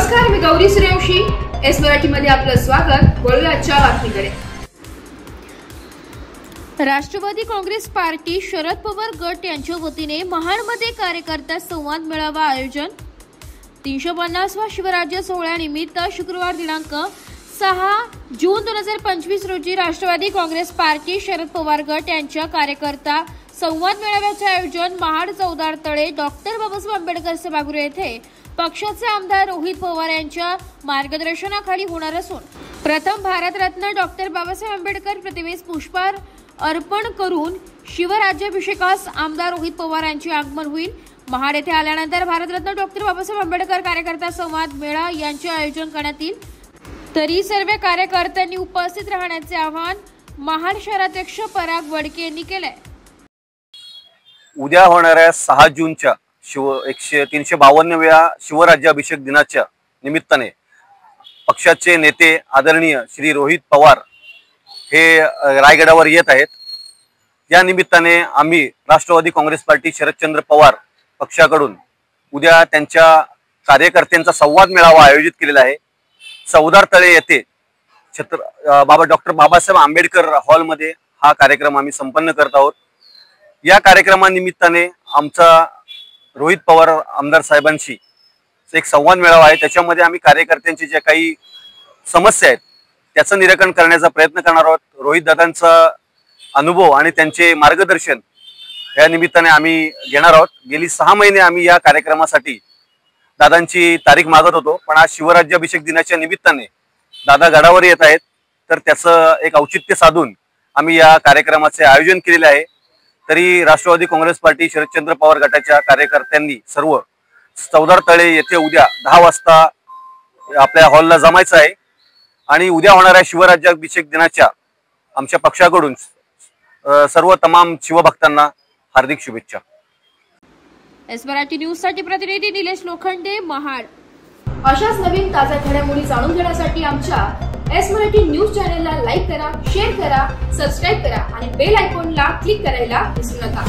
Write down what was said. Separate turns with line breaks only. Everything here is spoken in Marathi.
नमस्कार, मी गौरी सूर्यवंशी. एस मराठीमध्ये आपलं स्वागत. वळूया आजच्या बातमीकडे.
राष्ट्रवादी काँग्रेस पार्टी शरद पवार गट यांच्या वतीने महाडमध्ये कार्यकर्ता संवाद मेळावा आयोजन. 350वा शिवराज्य सोहळ्यानिमित्त शुक्रवार दिनांक 6 जून 2025 रोजी राष्ट्रवादी काँग्रेस पार्टी शरद पवार गट यांच्या कार्यकर्ता संवाद मेळाव्याचे आयोजन महाड चौदार तळे डॉक्टर बाबासाहेब आंबेडकर सभागृह येथे पक्षाचे आमदार रोहित पवार यांच्या मार्गदर्शनाखाली होणार असून प्रथम भारतरत्न डॉक्टर बाबासाहेब आंबेडकर प्रतिमेस पुष्पहार अर्पण करून शिवराज्याभिषेकास आमदार रोहित पवार यांचे आगमन होईल. महाड येथे आल्यानंतर भारतरत्न डॉक्टर बाबासाहेब आंबेडकर कार्यकर्ता संवाद मेळा यांचे आयोजन करण्यात येईल. तरी सर्व कार्यकर्त्यांनी उपस्थित राहण्याचे आवाहन महाड शहराध्यक्ष पराग वडके यांनी केले.
उद्या होणाऱ्या 6 जूनच्या 352व्या शिवराज्याभिषेक दिनाच्या निमित्ताने पक्षाचे नेते आदरणीय श्री रोहित पवार हे रायगडावर येत आहेत. या निमित्ताने आम्ही राष्ट्रवादी काँग्रेस पार्टी शरदचंद्र पवार पक्षाकडून उद्या त्यांच्या कार्यकर्त्यांचा संवाद मेळावा आयोजित केलेला आहे. चौदार तळे येथे डॉक्टर बाबासाहेब आंबेडकर हॉलमध्ये हा कार्यक्रम आम्ही संपन्न करत आहोत. या कार्यक्रमानिमित्ताने आमचा रोहित पवार आमदार साहेबांशी एक संवाद मेळावा आहे. त्याच्यामध्ये आम्ही कार्यकर्त्यांची ज्या काही समस्या आहेत त्याचं निराकरण करण्याचा प्रयत्न करणार आहोत. रोहित दादांचा अनुभव आणि त्यांचे मार्गदर्शन या निमित्ताने आम्ही घेणार आहोत. गेली 6 महिने आम्ही या कार्यक्रमासाठी दादांची तारीख मागत होतो, पण आज शिवराज्याभिषेक दिनाच्या निमित्ताने दादा गडावर येत आहेत, तर त्याचं एक औचित्य साधून आम्ही या कार्यक्रमाचे आयोजन केलेले आहे. तरी राष्ट्रवादी काँग्रेस पार्टी शरदचंद्र पवार गटाच्या कार्यकर्त्यांनी सर्व चौदार तळे येथे उद्या 10 वाजता आपल्या हॉलला जमायचं आहे आणि उद्या होणाऱ्या शिवराज्याभिषेक दिनाच्या आमच्या पक्षाकडून सर्व तमाम शिवभक्तांना हार्दिक शुभेच्छा.
एस मराठी न्यूज साठी प्रतिनिधी निलेश लोखंडे, महाड.
अशाच नवीन ताज्या घडामोडी जाणून घेण्यासाठी आमच्या एस मराठी न्यूज चॅनलला लाईक करा, शेअर करा, सबस्क्राईब करा आणि बेल आयकॉनला क्लिक करायला विसरू नका.